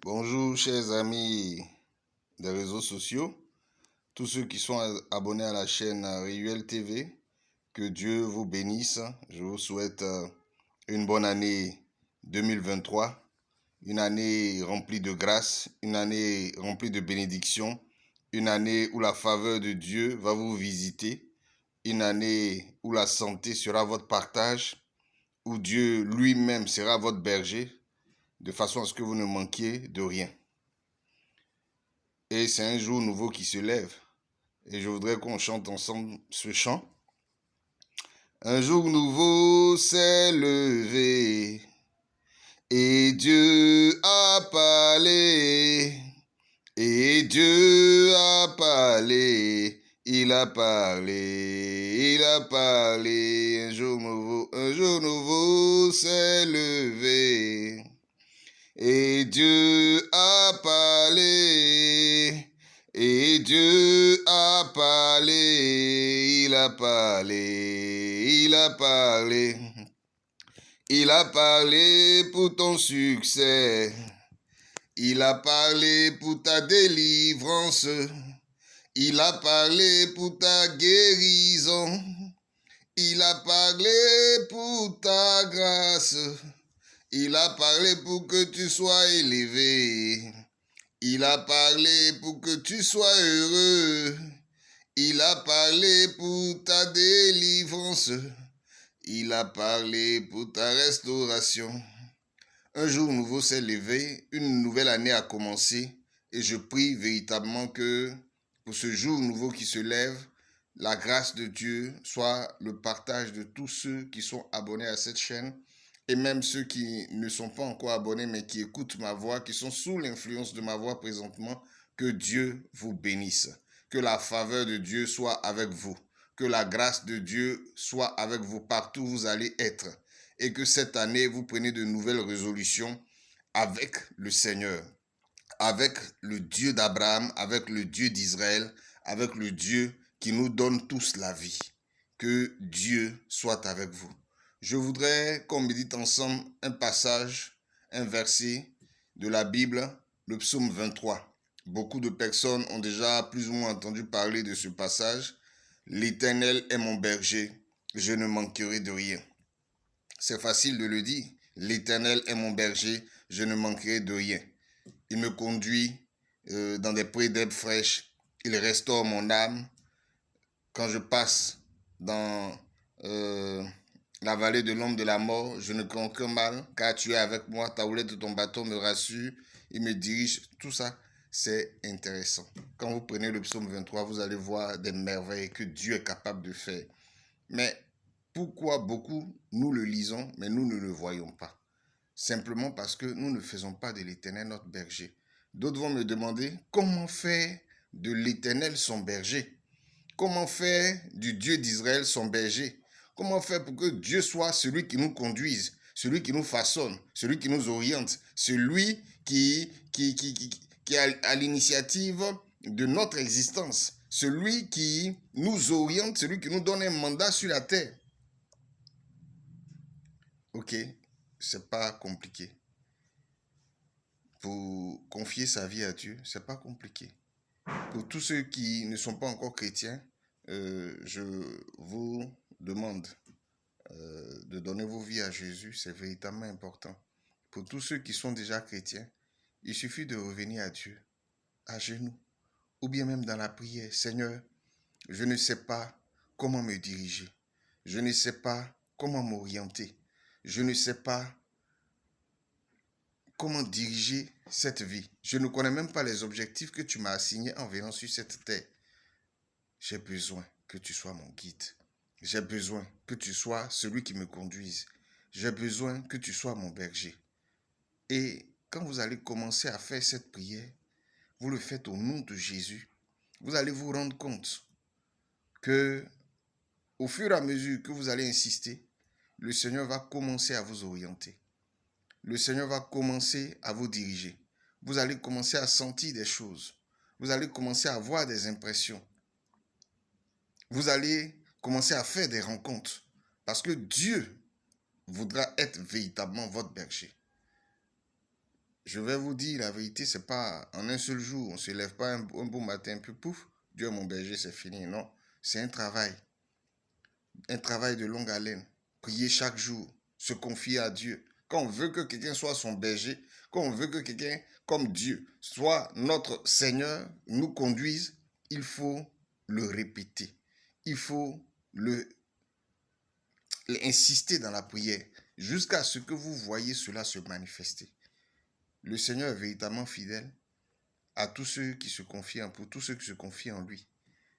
Bonjour chers amis des réseaux sociaux, tous ceux qui sont abonnés à la chaîne Riuel TV, que Dieu vous bénisse. Je vous souhaite une bonne année 2023, une année remplie de grâce, une année remplie de bénédictions, une année où la faveur de Dieu va vous visiter, une année où la santé sera votre partage, où Dieu lui-même sera votre berger, de façon à ce que vous ne manquiez de rien. Et c'est un jour nouveau qui se lève. Et je voudrais qu'on chante ensemble ce chant. Un jour nouveau s'est levé et Dieu a parlé. Et Dieu a parlé. Il a parlé. Il a parlé. Un jour nouveau s'est levé. Et Dieu a parlé, et Dieu a parlé, il a parlé, il a parlé. Il a parlé pour ton succès, il a parlé pour ta délivrance, il a parlé pour ta guérison, il a parlé pour ta grâce. Il a parlé pour que tu sois élevé. Il a parlé pour que tu sois heureux. Il a parlé pour ta délivrance. Il a parlé pour ta restauration. Un jour nouveau s'est levé, une nouvelle année a commencé et je prie véritablement que pour ce jour nouveau qui se lève, la grâce de Dieu soit le partage de tous ceux qui sont abonnés à cette chaîne et même ceux qui ne sont pas encore abonnés mais qui écoutent ma voix, qui sont sous l'influence de ma voix présentement, que Dieu vous bénisse, que la faveur de Dieu soit avec vous, que la grâce de Dieu soit avec vous partout où vous allez être et que cette année vous preniez de nouvelles résolutions avec le Seigneur, avec le Dieu d'Abraham, avec le Dieu d'Israël, avec le Dieu qui nous donne tous la vie. Que Dieu soit avec vous. Je voudrais qu'on médite ensemble un passage, un verset de la Bible, le psaume 23. Beaucoup de personnes ont déjà plus ou moins entendu parler de ce passage. L'Éternel est mon berger, je ne manquerai de rien. C'est facile de le dire. L'Éternel est mon berger, je ne manquerai de rien. Il me conduit dans des prés d'herbes fraîches. Il restaure mon âme. Quand je passe dans la vallée de l'ombre de la mort, je ne crains aucun mal, car tu es avec moi, ta houlette de ton bâton me rassure, il me dirige. Tout ça, c'est intéressant. Quand vous prenez le psaume 23, vous allez voir des merveilles que Dieu est capable de faire. Mais pourquoi beaucoup, nous le lisons, mais nous ne le voyons pas? Simplement parce que nous ne faisons pas de l'Éternel notre berger. D'autres vont me demander comment faire de l'Éternel son berger? Comment faire du Dieu d'Israël son berger? Comment faire pour que Dieu soit celui qui nous conduise, celui qui nous façonne, celui qui nous oriente, celui qui est à l'initiative de notre existence, celui qui nous oriente, celui qui nous donne un mandat sur la terre? Ok, c'est pas compliqué. Pour confier sa vie à Dieu, c'est pas compliqué. Pour tous ceux qui ne sont pas encore chrétiens, je vous demande de donner vos vies à Jésus, c'est véritablement important. Pour tous ceux qui sont déjà chrétiens, il suffit de revenir à Dieu, à genoux, ou bien même dans la prière. Seigneur, je ne sais pas comment me diriger. Je ne sais pas comment m'orienter. Je ne sais pas comment diriger cette vie. Je ne connais même pas les objectifs que tu m'as assignés en venant sur cette terre. J'ai besoin que tu sois mon guide. J'ai besoin que tu sois celui qui me conduise. J'ai besoin que tu sois mon berger. Et quand vous allez commencer à faire cette prière, vous le faites au nom de Jésus. Vous allez vous rendre compte que au fur et à mesure que vous allez insister, le Seigneur va commencer à vous orienter. Le Seigneur va commencer à vous diriger. Vous allez commencer à sentir des choses. Vous allez commencer à avoir des impressions. Vous allez commencer à faire des rencontres. Parce que Dieu voudra être véritablement votre berger. je vais vous dire la vérité, c'est pas en un seul jour. On ne se lève pas un beau matin, puis pouf, Dieu est mon berger, c'est fini. Non, c'est un travail de longue haleine. Prier chaque jour, se confier à Dieu. Quand on veut que quelqu'un soit son berger, quand on veut que quelqu'un, comme Dieu, soit notre Seigneur, nous conduise, il faut le répéter. Il faut insister dans la prière jusqu'à ce que vous voyez cela se manifester. Le Seigneur est véritablement fidèle à tous ceux qui se confient pour tous ceux qui se confient en lui.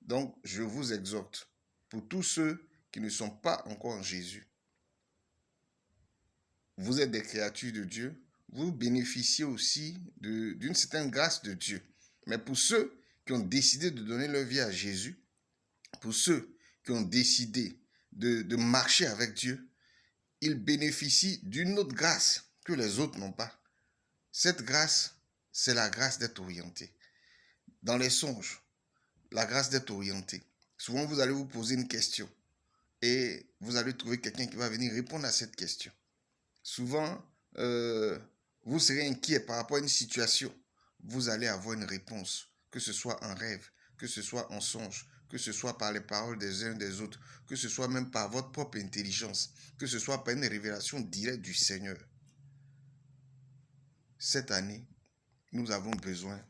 Donc, je vous exhorte, pour tous ceux qui ne sont pas encore en Jésus, vous êtes des créatures de Dieu, vous bénéficiez aussi d'une certaine grâce de Dieu. Mais pour ceux qui ont décidé de donner leur vie à Jésus, pour ceux qui ont décidé de marcher avec Dieu, ils bénéficient d'une autre grâce que les autres n'ont pas. Cette grâce, c'est la grâce d'être orienté. Dans les songes, la grâce d'être orienté. Souvent, vous allez vous poser une question et vous allez trouver quelqu'un qui va venir répondre à cette question. Souvent, vous serez inquiet par rapport à une situation. Vous allez avoir une réponse, que ce soit en rêve, que ce soit en songe, que ce soit par les paroles des uns des autres, que ce soit même par votre propre intelligence, que ce soit par une révélation directe du Seigneur. Cette année, nous avons besoin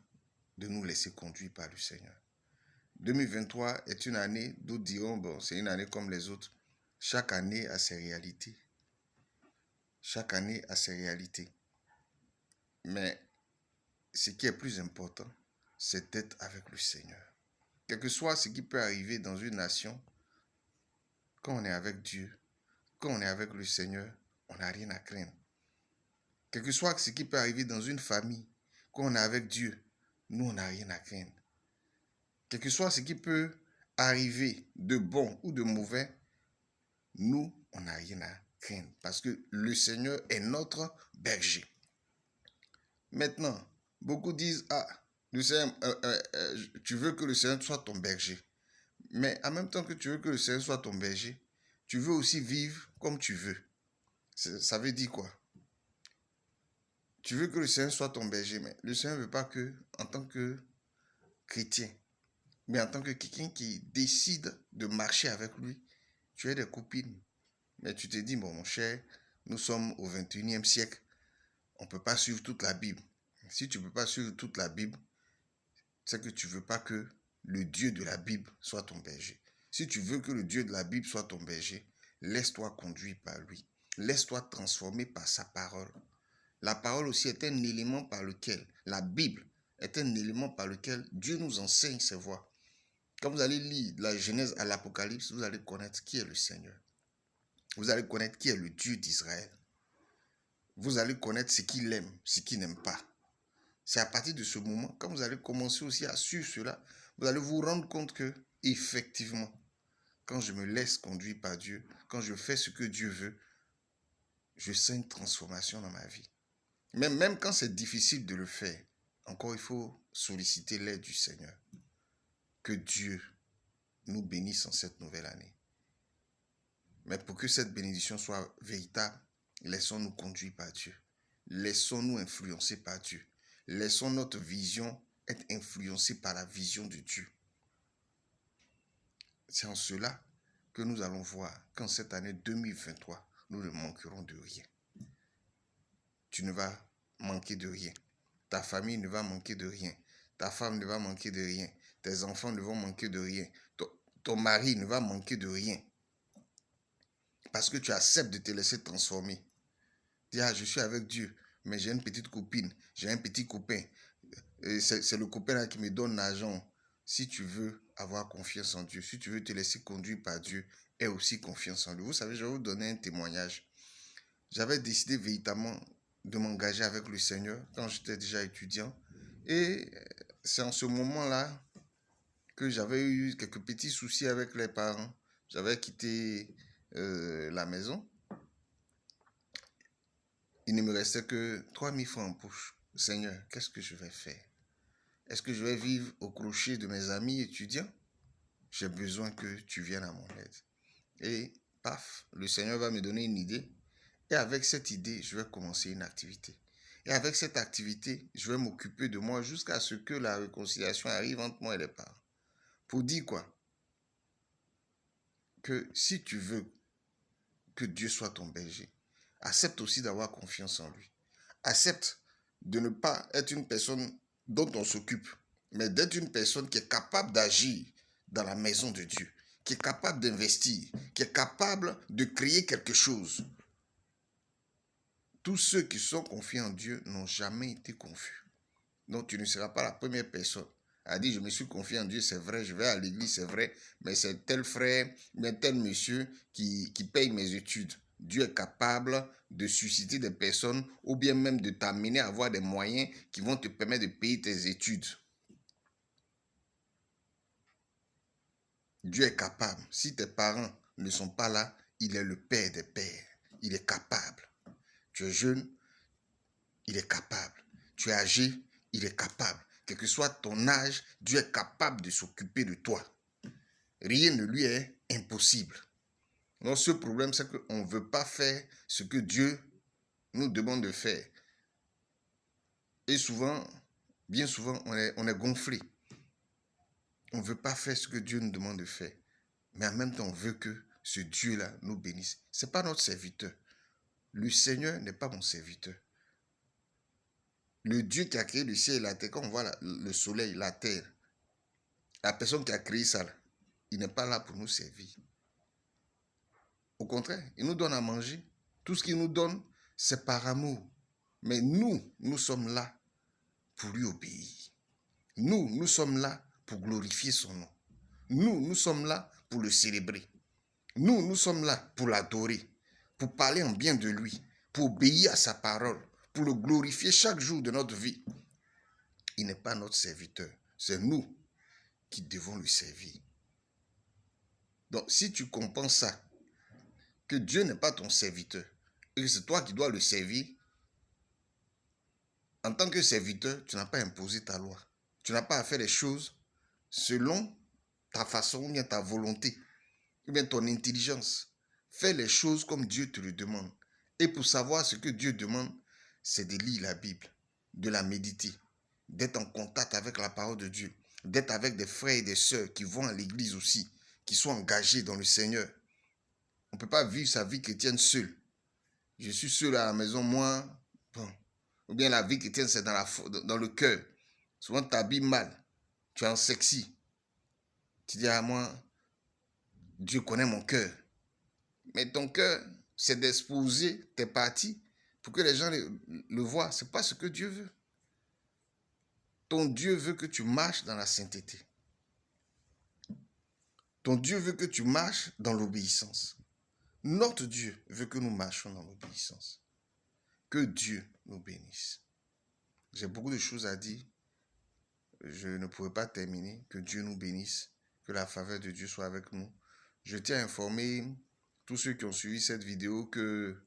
de nous laisser conduire par le Seigneur. 2023 est une année, d'autres diront, bon, c'est une année comme les autres. Chaque année a ses réalités. Chaque année a ses réalités. Mais ce qui est plus important, c'est d'être avec le Seigneur. Quel que soit ce qui peut arriver dans une nation, quand on est avec Dieu, quand on est avec le Seigneur, on n'a rien à craindre. Quel que soit ce qui peut arriver dans une famille, quand on est avec Dieu, nous, on n'a rien à craindre. Quel que soit ce qui peut arriver de bon ou de mauvais, nous, on n'a rien à craindre parce que le Seigneur est notre berger. Maintenant, beaucoup disent, ah, le Seigneur, tu veux que le Seigneur soit ton berger. Mais en même temps que tu veux que le Seigneur soit ton berger, tu veux aussi vivre comme tu veux. Ça veut dire quoi? Tu veux que le Seigneur soit ton berger, mais le Seigneur ne veut pas que, en tant que chrétien, mais en tant que quelqu'un qui décide de marcher avec lui, tu aies des copines. Mais tu te dis, bon, mon cher, nous sommes au 21e siècle. On ne peut pas suivre toute la Bible. Si tu ne peux pas suivre toute la Bible, c'est que tu ne veux pas que le Dieu de la Bible soit ton berger. Si tu veux que le Dieu de la Bible soit ton berger, laisse-toi conduire par lui. Laisse-toi transformer par sa parole. La parole aussi est un élément par lequel, la Bible est un élément par lequel Dieu nous enseigne ses voies. Quand vous allez lire de la Genèse à l'Apocalypse, vous allez connaître qui est le Seigneur. Vous allez connaître qui est le Dieu d'Israël. Vous allez connaître ce qu'il aime, ce qu'il n'aime pas. C'est à partir de ce moment, quand vous allez commencer aussi à suivre cela, vous allez vous rendre compte que, effectivement, quand je me laisse conduire par Dieu, quand je fais ce que Dieu veut, je sens une transformation dans ma vie. Même quand c'est difficile de le faire, encore il faut solliciter l'aide du Seigneur. Que Dieu nous bénisse en cette nouvelle année. Mais pour que cette bénédiction soit véritable, laissons-nous conduire par Dieu. Laissons-nous influencer par Dieu. Laissons notre vision être influencée par la vision de Dieu. C'est en cela que nous allons voir qu'en cette année 2023, nous ne manquerons de rien. Tu ne vas manquer de rien. Ta famille ne va manquer de rien. Ta femme ne va manquer de rien. Tes enfants ne vont manquer de rien. Ton mari ne va manquer de rien. Parce que tu acceptes de te laisser transformer. Dis, ah, je suis avec Dieu, mais j'ai une petite copine, j'ai un petit copain. C'est le copain là qui me donne l'argent. Si tu veux avoir confiance en Dieu, si tu veux te laisser conduire par Dieu, aie aussi confiance en lui. Vous savez, je vais vous donner un témoignage. J'avais décidé véritablement de m'engager avec le Seigneur quand j'étais déjà étudiant. Et c'est en ce moment-là que j'avais eu quelques petits soucis avec les parents. J'avais quitté la maison. Il ne me restait que 3000 francs en poche. Seigneur, qu'est-ce que je vais faire? Est-ce que je vais vivre au crochet de mes amis étudiants? J'ai besoin que tu viennes à mon aide. Et paf, le Seigneur va me donner une idée. Et avec cette idée, je vais commencer une activité. Et avec cette activité, je vais m'occuper de moi jusqu'à ce que la réconciliation arrive entre moi et les parents. Pour dire quoi? Que si tu veux que Dieu soit ton berger, accepte aussi d'avoir confiance en lui. Accepte de ne pas être une personne dont on s'occupe, mais d'être une personne qui est capable d'agir dans la maison de Dieu, qui est capable d'investir, qui est capable de créer quelque chose. Tous ceux qui sont confiés en Dieu n'ont jamais été confus. Donc tu ne seras pas la première personne à dire je me suis confié en Dieu, c'est vrai, je vais à l'église, c'est vrai, mais c'est tel frère, mais tel monsieur qui paye mes études. Dieu est capable de susciter des personnes ou bien même de t'amener à avoir des moyens qui vont te permettre de payer tes études. Dieu est capable. Si tes parents ne sont pas là, il est le Père des pères. Il est capable. Tu es jeune, il est capable. Tu es âgé, il est capable. Quel que soit ton âge, Dieu est capable de s'occuper de toi. Rien ne lui est impossible. Donc ce problème, c'est qu'on ne veut pas faire ce que Dieu nous demande de faire. Et souvent, bien souvent, on est gonflé. On ne veut pas faire ce que Dieu nous demande de faire. Mais en même temps, on veut que ce Dieu-là nous bénisse. Ce n'est pas notre serviteur. Le Seigneur n'est pas mon serviteur. Le Dieu qui a créé le ciel et la terre, quand on voit le soleil, la terre, la personne qui a créé ça, il n'est pas là pour nous servir. Au contraire, il nous donne à manger. Tout ce qu'il nous donne, c'est par amour. Mais nous sommes là pour lui obéir. Nous sommes là pour glorifier son nom. Nous sommes là pour le célébrer. Nous sommes là pour l'adorer, pour parler en bien de lui, pour obéir à sa parole, pour le glorifier chaque jour de notre vie. Il n'est pas notre serviteur, c'est nous qui devons le servir. Donc, si tu comprends ça, que Dieu n'est pas ton serviteur, et que c'est toi qui dois le servir, en tant que serviteur, tu n'as pas imposé ta loi. Tu n'as pas à faire les choses selon ta façon, ou bien ta volonté, ou bien ton intelligence. Fais les choses comme Dieu te le demande. Et pour savoir ce que Dieu demande, c'est de lire la Bible, de la méditer, d'être en contact avec la parole de Dieu, d'être avec des frères et des sœurs qui vont à l'église aussi, qui sont engagés dans le Seigneur. On ne peut pas vivre sa vie chrétienne seul. Je suis seul à la maison, moi, bon. Ou bien la vie chrétienne, c'est dans le cœur. Souvent, tu t'habilles mal. Tu es en sexy. Tu dis à moi, Dieu connaît mon cœur. Mais ton cœur, c'est d'exposer tes parties pour que les gens le voient. Ce n'est pas ce que Dieu veut. Ton Dieu veut que tu marches dans la sainteté. Ton Dieu veut que tu marches dans l'obéissance. Notre Dieu veut que nous marchions dans l'obéissance. Que Dieu nous bénisse. J'ai beaucoup de choses à dire. Je ne pourrai pas terminer. Que Dieu nous bénisse. Que la faveur de Dieu soit avec nous. Je tiens à informer tous ceux qui ont suivi cette vidéo que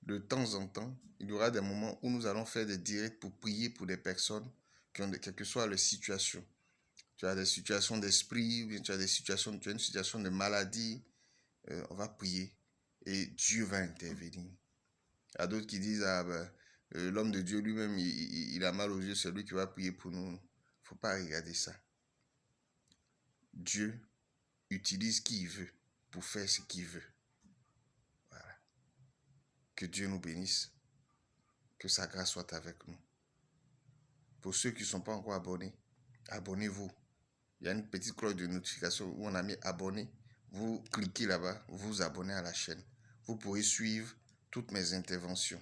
de temps en temps, il y aura des moments où nous allons faire des directs pour prier pour des personnes qui ont quelle que soit leur situation. Tu as des situations d'esprit, ou bien tu as une situation de maladie. On va prier et Dieu va intervenir. Il y a d'autres qui disent, l'homme de Dieu lui-même, il a mal aux yeux, c'est lui qui va prier pour nous. Il ne faut pas regarder ça. Dieu utilise qui il veut pour faire ce qu'il veut. Voilà. Que Dieu nous bénisse. Que sa grâce soit avec nous. Pour ceux qui ne sont pas encore abonnés, abonnez-vous. Il y a une petite cloche de notification où on a mis abonner. Vous cliquez là-bas, vous vous abonnez à la chaîne. Vous pourrez suivre toutes mes interventions.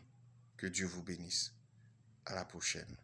Que Dieu vous bénisse. À la prochaine.